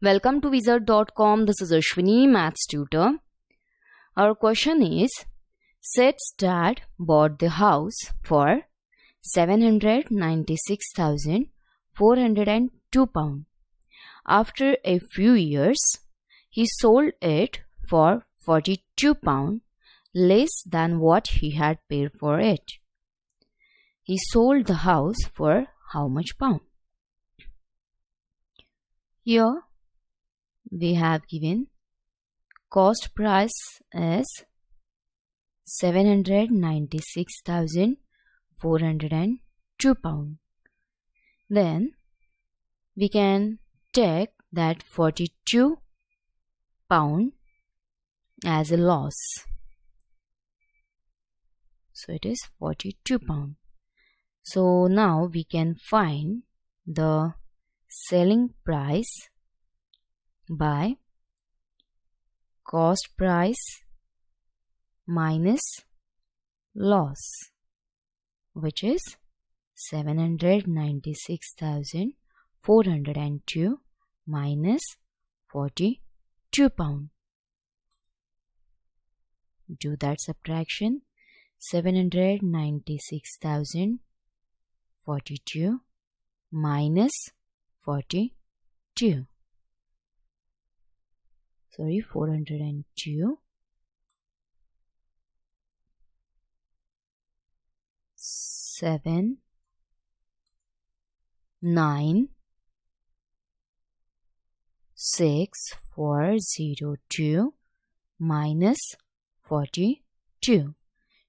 Welcome to wizard.com. This is Ashwini, maths tutor. Our question is, Seth's dad bought the house for £796,402. After a few years, he sold it for £42, less than what he had paid for it. He sold the house for how much pound? Here we have given cost price as £796,402. Then we can take that £42 as a loss. So it is £42. So now we can find the selling price by cost price minus loss, which is 796,402 minus £42. Do that subtraction. 796,042 minus 42. 402. 7 9 6 4 0 2 minus 42.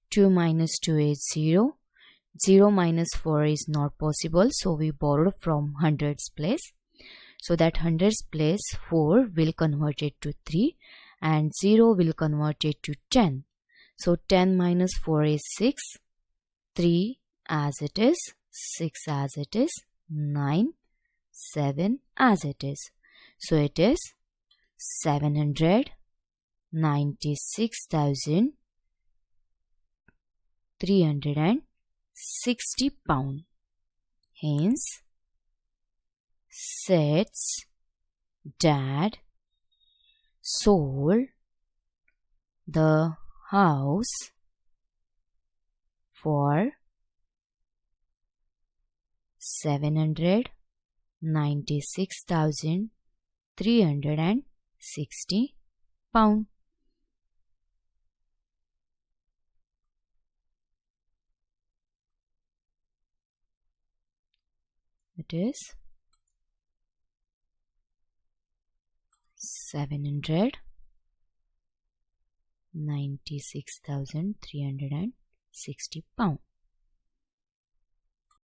2 minus 2 is 0. 0 minus 4 is not possible, so we borrowed from hundreds place. So that hundreds place 4 will convert it to 3 and 0 will convert it to 10. So 10 minus 4 is 6. 3 as it is, 6 as it is, 9, 7 as it is. So it is 796,360 pound. Hence, Seth's dad sold the house for £796,360. It is 796,360 pound.